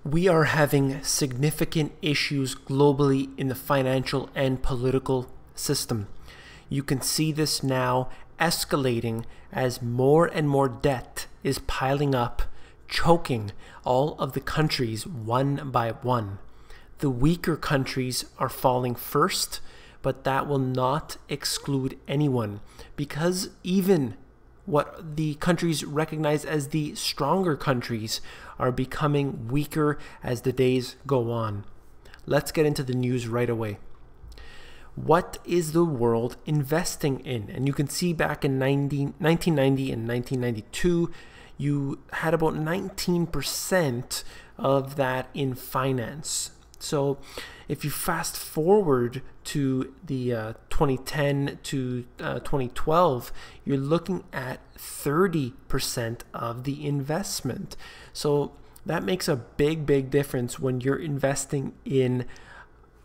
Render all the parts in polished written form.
We are having significant issues globally in the financial and political system. You can see this now escalating as more and more debt is piling up, choking all of the countries one by one. The weaker countries are falling first, but that will not exclude anyone, because even what the countries recognize as the stronger countries are becoming weaker as the days go on. Let's get into the news right away. What is the world investing in? And you can see back in 1990 and 1992, you had about 19% of that in finance. So if you fast forward to the 2010 to 2012, you're looking at 30% of the investment. So that makes a big difference when you're investing in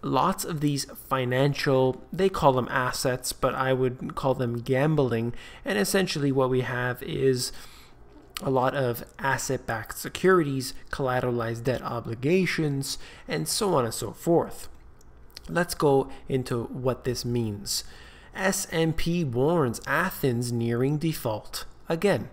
lots of these financial, they call them assets, but I would call them gambling. And essentially what we have is a lot of asset-backed securities, collateralized debt obligations, and so on and so forth. Let's go into what this means. S&P warns Athens nearing default again.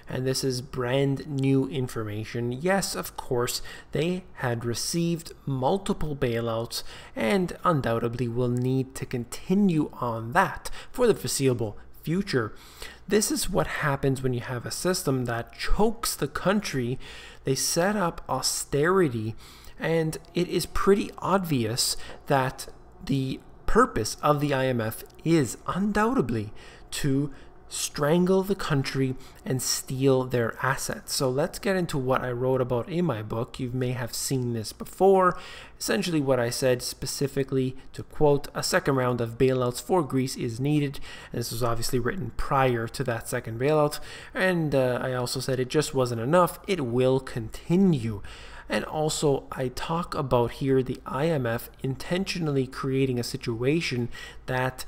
And this is brand new information. Yes, of course, they had received multiple bailouts and undoubtedly will need to continue on that for the foreseeable future. This is what happens when you have a system that chokes the country. They set up austerity, and it is pretty obvious that the purpose of the IMF is undoubtedly to strangle the country and steal their assets. So let's get into what I wrote about in my book. You may have seen this before. Essentially what I said specifically, to quote, a second round of bailouts for Greece is needed. And this was obviously written prior to that second bailout. And I also said it just wasn't enough. It will continue. And also, I talk about here the IMF intentionally creating a situation that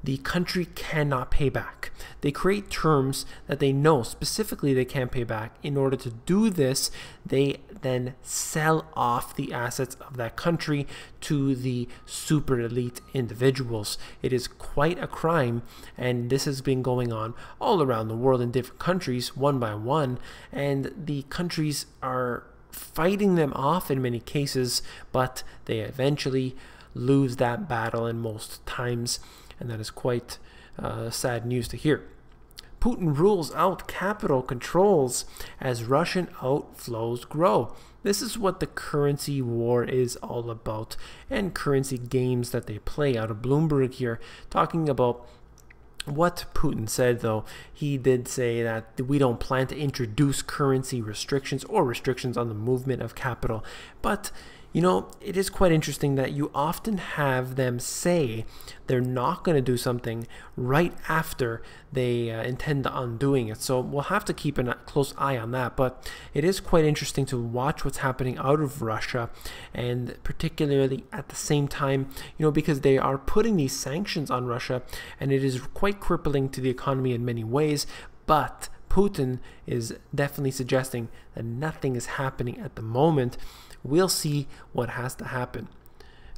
the country cannot pay back. They create terms that they know specifically they can't pay back. In order to do this, they then sell off the assets of that country to the super elite individuals. It is quite a crime, and this has been going on all around the world in different countries, one by one, and the countries are fighting them off in many cases, but they eventually lose that battle in most times. And that is quite sad news to hear. Putin rules out capital controls as Russian outflows grow. This is what the currency war is all about, and currency games that they play out of Bloomberg here, talking about what Putin said. Though he did say that we don't plan to introduce currency restrictions or restrictions on the movement of capital. But you know, it is quite interesting that you often have them say they're not going to do something right after they intend on undoing it. So we'll have to keep a close eye on that. But it is quite interesting to watch what's happening out of Russia, and particularly at the same time, you know, because they are putting these sanctions on Russia, and it is quite crippling to the economy in many ways. But Putin is definitely suggesting that nothing is happening at the moment. We'll see what has to happen.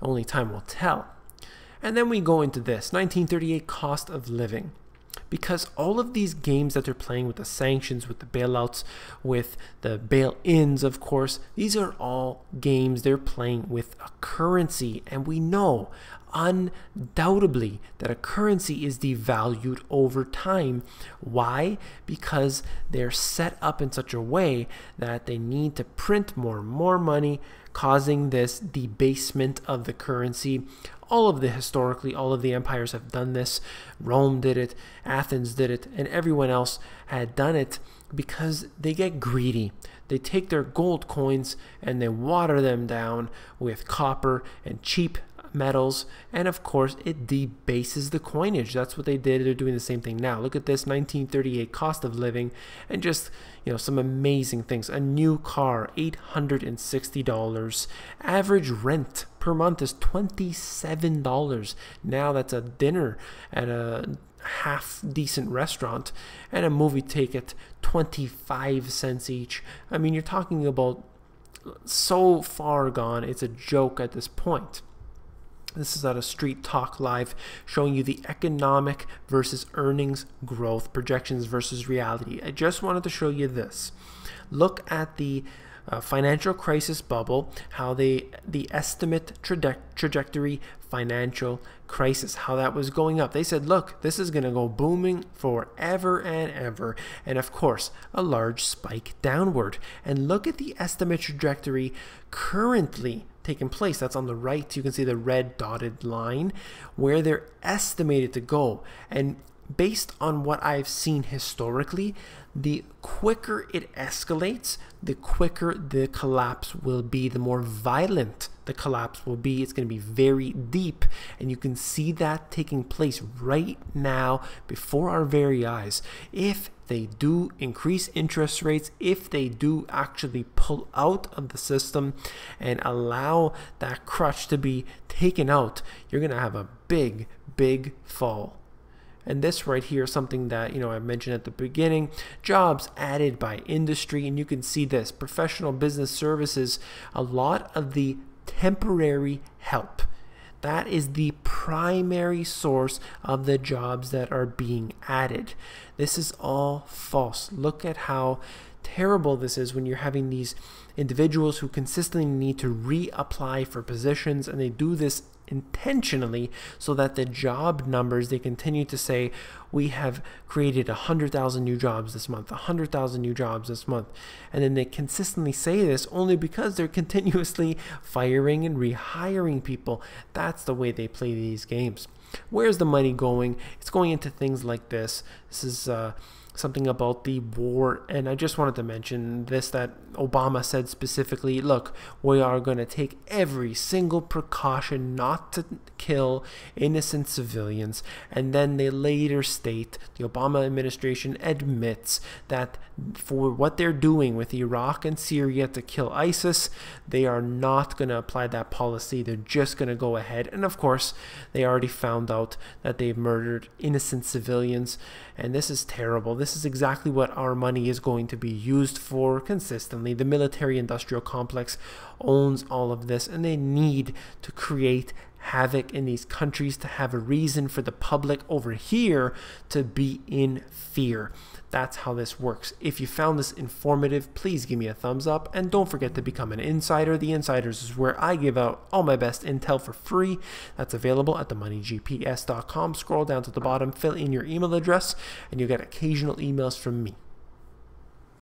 Only time will tell. And then we go into this 1938 cost of living. Because all of these games that they're playing with the sanctions, with the bailouts, with the bail-ins, of course, these are all games they're playing with a currency. And we know undoubtedly that a currency is devalued over time. Why? Because they're set up in such a way that they need to print more and more money, causing this debasement of the currency. All of the empires have done this. Rome did it, Athens did it, and everyone else had done it because they get greedy. They take their gold coins and they water them down with copper and cheap metals, and of course it debases the coinage. That's what they did. They're doing the same thing now. Look at this 1938 cost of living, and just, you know, some amazing things. A new car, $860. Average rent per month is $27. Now that's a dinner at a half decent restaurant, and a movie ticket 25 cents each. I mean, you're talking about so far gone, it's a joke at this point. This is out of Street Talk Live, showing you the economic versus earnings growth projections versus reality. I just wanted to show you this. Look at the financial crisis bubble, how the estimate trajectory financial crisis, how that was going up. They said, look, this is going to go booming forever and ever. And of course, a large spike downward. And look at the estimate trajectory currently taking place. That's on the right. You can see the red dotted line where they're estimated to go. And based on what I've seen historically, the quicker it escalates, the quicker the collapse will be, the more violent the collapse will be. It's going to be very deep, and you can see that taking place right now before our very eyes. If they do increase interest rates, if they do actually pull out of the system and allow that crutch to be taken out, you're going to have a big, big fall. And this right here is something that, I mentioned at the beginning, jobs added by industry. And you can see this, professional business services, a lot of the temporary help. That is the primary source of the jobs that are being added. This is all false. Look at how terrible this is when you're having these individuals who consistently need to reapply for positions, and they do this intentionally so that the job numbers, they continue to say, we have created 100,000 new jobs this month, 100,000 new jobs this month. And then they consistently say this only because they're continuously firing and rehiring people. That's the way they play these games. Where's the money going? It's going into things like this. This is something about the war, and I just wanted to mention this, that Obama said specifically, look, we are going to take every single precaution not to kill innocent civilians. And then they later state, the Obama administration admits that for what they're doing with Iraq and Syria to kill ISIS, they are not going to apply that policy. They're just going to go ahead. And of course, they already found out that they've murdered innocent civilians. And this is terrible. This is exactly what our money is going to be used for consistently. The military-industrial complex owns all of this, and they need to create havoc in these countries to have a reason for the public over here to be in fear. That's how this works. If you found this informative, please give me a thumbs up, and don't forget to become an insider. The Insiders is where I give out all my best intel for free. That's available at themoneygps.com. Scroll down to the bottom, fill in your email address, and you'll get occasional emails from me.